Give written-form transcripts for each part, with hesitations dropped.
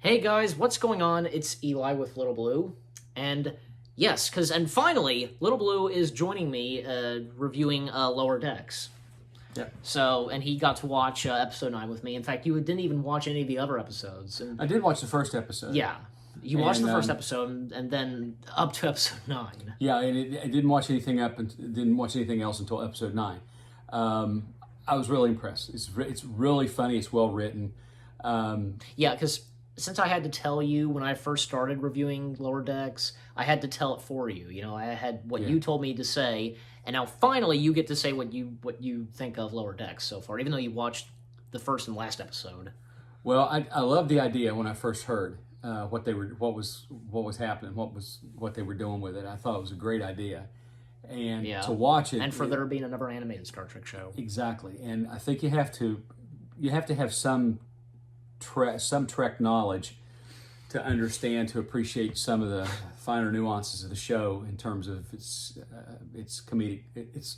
Hey guys, what's going on? It's Eli with Little Blue, and yes, and finally, Little Blue is joining me reviewing Lower Decks. Yeah. So, and he got to watch episode 9 with me. In fact, you didn't even watch any of the other episodes. And, I did watch the first episode. yeah, you watched the first episode and then up to episode 9. Yeah, and I didn't watch anything didn't watch anything else until episode 9. I was really impressed. It's really funny. It's well written. Yeah, because since I had to tell you when I first started reviewing Lower Decks, I had to tell it for you. You know, I had what you told me to say, and now finally you get to say what you think of Lower Decks so far, even though you watched the first and last episode. Well, I loved the idea when I first heard what was happening, what they were doing with it. I thought it was a great idea, and to watch it, and for there being another animated Star Trek show. Exactly, and I think you have to have some Trek knowledge to understand, to appreciate some of the finer nuances of the show in terms of its comedic, its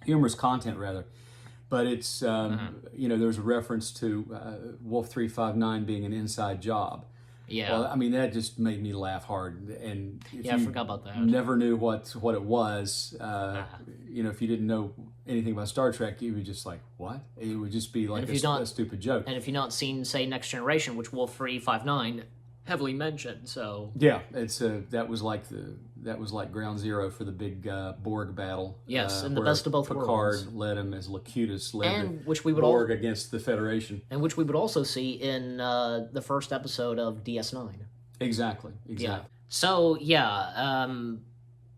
humorous content rather. But it's there's a reference to Wolf 359 being an inside job. Yeah. Well, I mean that just made me laugh hard, and I forgot about that. Never knew what it was. If you didn't know anything about Star Trek, you would just like, what? It would just be like a stupid joke. And if you've not seen, say, Next Generation, which Wolf 359 heavily mentioned, so yeah, it's that was like ground zero for the big Borg battle. Yes, and the best of both Picard worlds. led him as Locutus led and which we would Borg against the Federation, and which we would also see in the first episode of DS9. Exactly. Yeah. So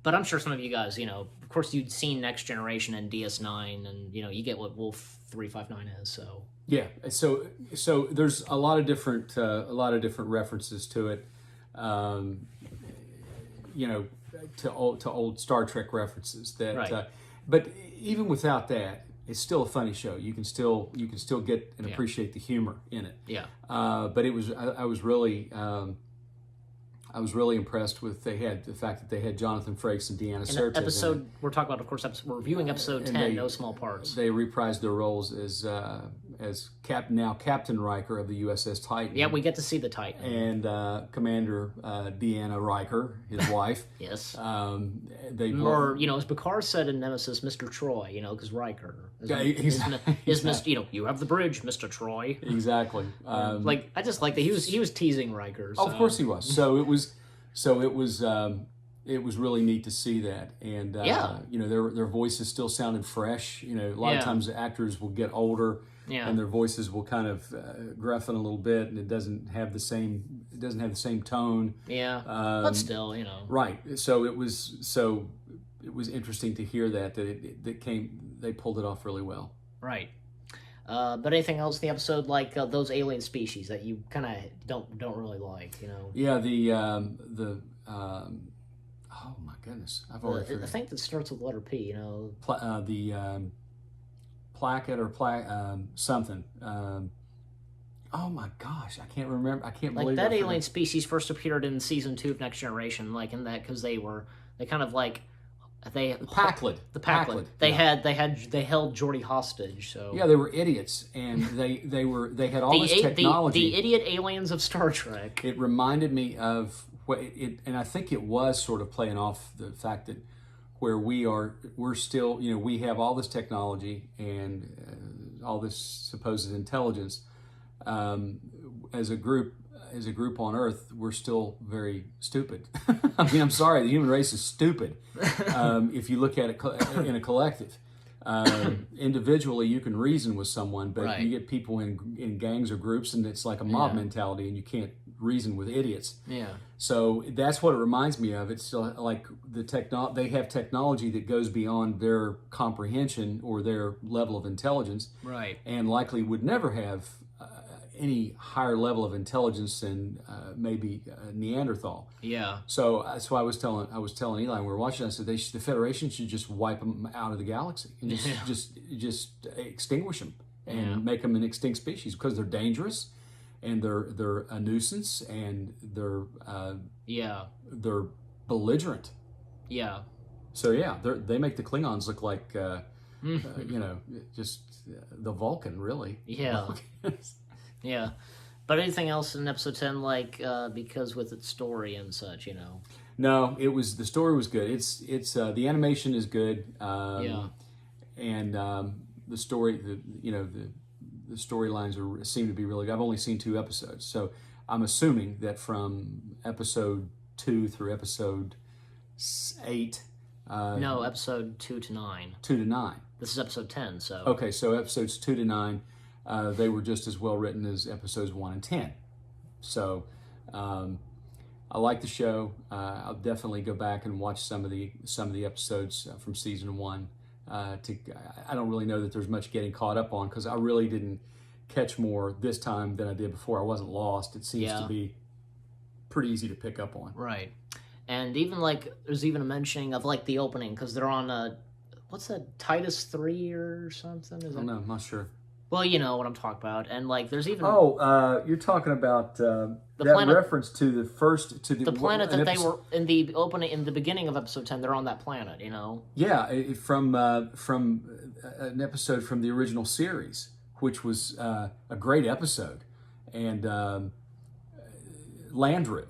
but I'm sure some of you guys, of course, you'd seen Next Generation and DS9, and you get what Wolf 359 is. So yeah, so there's a lot of different references to it, to old Star Trek references that. Right. But even without that, it's still a funny show. You can still get and appreciate the humor in it. Yeah. But it was I was really impressed with the fact that they had Jonathan Frakes and Deanna Certes. We're talking about, of course, we're reviewing episode 10, No Small Parts. They reprised their roles as Captain Riker of the USS Titan. Yeah, we get to see the Titan. And Commander Deanna Riker, his wife. Yes. As Picard said in Nemesis, Mr. Troy, because Riker is Mr. You have the bridge, Mr. Troy. Exactly. I just like that he was teasing Riker. So. Oh, of course he was. It was really neat to see that, and their voices still sounded fresh. A lot of times the actors will get older, and their voices will kind of gruffen a little bit, and it doesn't have the same tone. Yeah, but still, Right. So it was interesting to hear that they pulled it off really well. Right. But anything else in the episode, like those alien species that you kind of don't really like, Yeah, oh my goodness, I've already forgotten. I think that starts with letter P, The placket or something. Oh my gosh, I can't remember. I can't believe that alien species first appeared in season 2 of Next Generation, like in that because they kind of like. The Pakled. They held Geordi hostage. So yeah, they were idiots, and they had all this technology. The idiot aliens of Star Trek. It reminded me of and I think it was sort of playing off the fact that where we're still, we have all this technology and all this supposed intelligence. As a group on Earth, we're still very stupid. I mean, I'm sorry, the human race is stupid. If you look at it in a collective, individually you can reason with someone, but you get people in gangs or groups, and it's like a mob mentality, and you can't reason with idiots. Yeah. So that's what it reminds me of. It's like they have technology that goes beyond their comprehension or their level of intelligence, right? And likely would never have any higher level of intelligence than maybe Neanderthal. Yeah. So that's why I was telling Eli when we were watching. I said the Federation should just wipe them out of the galaxy and just extinguish them and make them an extinct species because they're dangerous and they're a nuisance and they're belligerent. Yeah. So they make the Klingons look like just the Vulcan, really. Yeah. Yeah. But anything else in episode 10, like, because with its story and such, No, the story was good. It's the animation is good. Yeah. And the story, the storylines seem to be really good. I've only seen 2 episodes, so I'm assuming that from episode 2 through episode 8. No, episode 2 to 9. 2 to 9. This is episode 10, so. Okay, so episodes 2 to 9, they were just as well written as episodes 1 and 10. So I like the show. I'll definitely go back and watch some of the episodes from season 1. I don't really know that there's much getting caught up on because I really didn't catch more this time than I did before. I wasn't lost. It seems to be pretty easy to pick up on. Right. And even like there's even a mentioning of like the opening because they're on what's that, Titus 3 or something? I don't know. I'm not sure. Well, you know what I'm talking about. And like there's even you're talking about that planet, reference to the planet that they were in the opening in the beginning of episode 10. They're on that planet, Yeah, from an episode from the original series, which was a great episode, and Landru,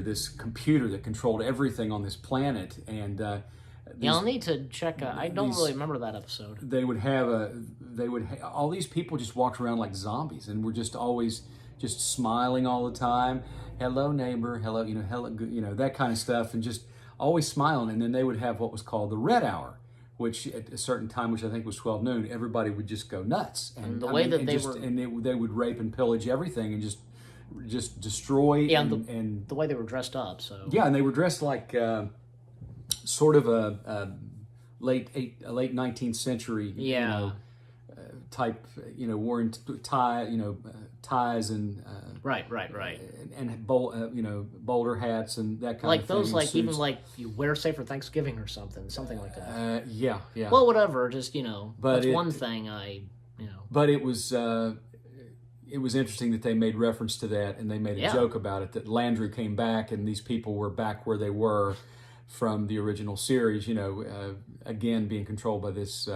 this computer that controlled everything on this planet, and I'll need to check. I don't really remember that episode. They would have all these people just walked around like zombies, and were just always just smiling all the time. Hello, neighbor. Hello, hello, that kind of stuff, and just always smiling. And then they would have what was called the Red Hour, which at a certain time, which I think was 12 noon, everybody would just go nuts. And the way that they would rape and pillage everything and just destroy. Yeah, and the way they were dressed up. So yeah, and they were dressed like sort of a late 19th century type, wearing ties and right and bowler hats and that kind of thing. Those, like, even like you wear, say, for Thanksgiving or something like that. Yeah. Well, whatever, just But that's one thing But it was interesting that they made reference to that, and they made a joke about it, that Landru came back and these people were back where they were from the original series, again being controlled by this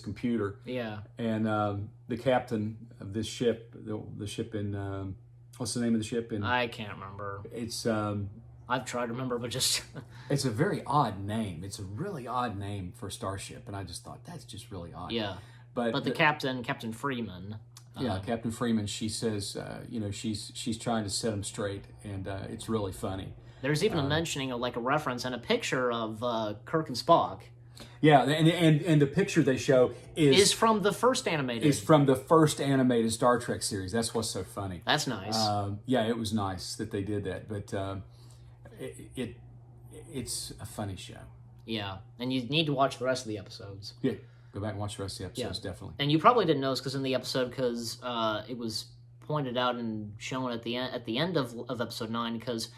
computer. Yeah. And the captain of this ship, the ship in what's the name of the ship in? I can't remember. It's I've tried to remember, but just it's a very odd name. It's a really odd name for a starship, and I just thought that's just really odd. Yeah. But the Captain Freeman. Captain Freeman. She says, she's trying to set him straight, and it's really funny. There's even a mentioning of like a reference and a picture of Kirk and Spock. Yeah, and the picture they show is from the first animated. Is from the first animated Star Trek series. That's what's so funny. That's nice. Yeah, it was nice that they did that, but it's a funny show. Yeah, and you need to watch the rest of the episodes. Yeah, go back and watch the rest of the episodes, definitely. And you probably didn't notice because in the episode, because it was pointed out and shown at the end of episode 9, because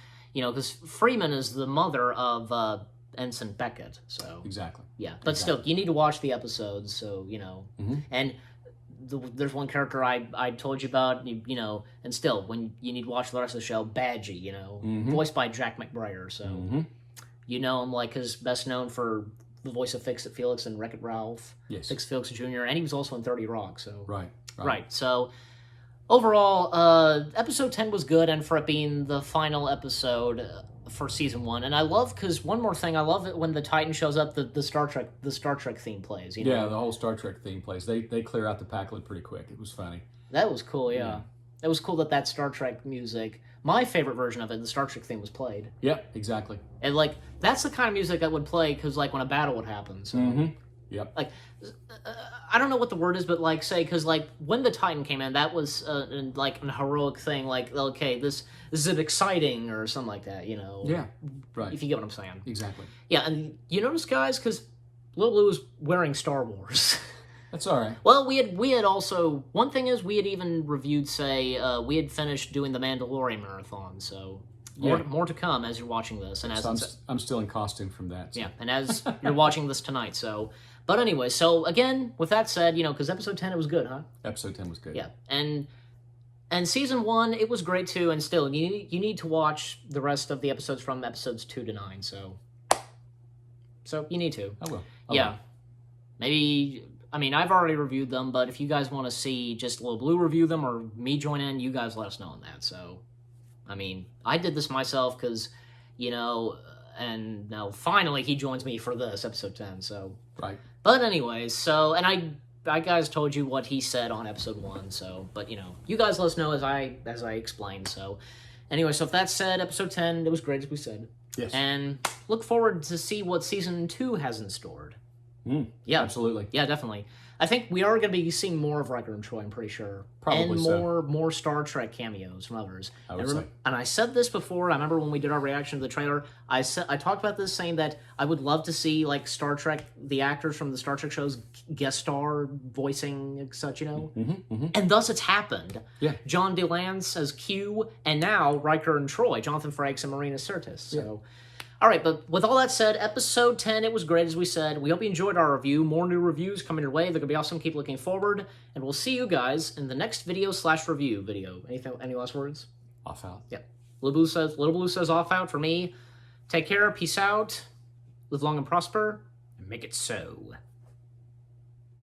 Freeman is the mother of Ensign Beckett, so exactly. Yeah, but still, you need to watch the episodes, so and there's one character I told you about, and still, when you need to watch the rest of the show, Badgie, voiced by Jack McBrayer, so you know him like he's best known for the voice of Fix-It Felix and Wreck-It Ralph, Fix-It Felix Jr., and he was also in 30 Rock, so right. So overall, episode 10 was good, and for it being the final episode for season 1, and I love, because one more thing, I love it when the Titan shows up, the Star Trek theme plays. Yeah, the whole Star Trek theme plays. They clear out the Packlet pretty quick. It was funny. That was cool. Yeah. It was cool that Star Trek music, my favorite version of it, the Star Trek theme, was played. Yeah, exactly. And like that's the kind of music that would play because like when a battle would happen. So. Yep. Like, I don't know what the word is, but like, say, because like when the Titan came in, that was like a heroic thing. Like, okay, this is exciting or something like that. Yeah. Right. If you get what I'm saying. Exactly. Yeah, and you notice, guys, because Little Blue was wearing Star Wars. That's all right. Well, we had also, one thing is we had even reviewed, say, we had finished doing the Mandalorian marathon. So. More to come as you're watching this, and as I'm still in costume from that. So. Yeah, and as you're watching this tonight, so. But anyway, so again, with that said, because episode 10 it was good, huh? Episode 10 was good. Yeah, and season 1 it was great too, and still you need to watch the rest of the episodes from episodes 2 to 9. So you need to. I will. Yeah, maybe I mean, I've already reviewed them, but if you guys want to see just Little Blue review them or me join in, you guys let us know on that. So, I mean, I did this myself because, and now finally he joins me for this episode 10. So, Right. But anyways, so and I guys told you what he said on episode 1. So, but you guys let us know as I explained. So, anyway, so if that said, episode 10, it was great as we said. Yes. And look forward to see what season 2 has in store. Yeah, Absolutely. Yeah, definitely. I think we are going to be seeing more of Riker and Troy, I'm pretty sure. Probably and so. more Star Trek cameos from others. I would say. And I said this before. I remember when we did our reaction to the trailer. I talked about this, saying that I would love to see like Star Trek, the actors from the Star Trek shows guest star voicing and such, And thus it's happened. Yeah. John DeLance as Q, and now Riker and Troy, Jonathan Frakes and Marina Sirtis. So. All right, but with all that said, episode 10, it was great, as we said. We hope you enjoyed our review. More new reviews coming your way. They're going to be awesome. Keep looking forward. And we'll see you guys in the next video/review video. Any last words? Off out. Yep. Little Blue says off out for me. Take care. Peace out. Live long and prosper. And make it so.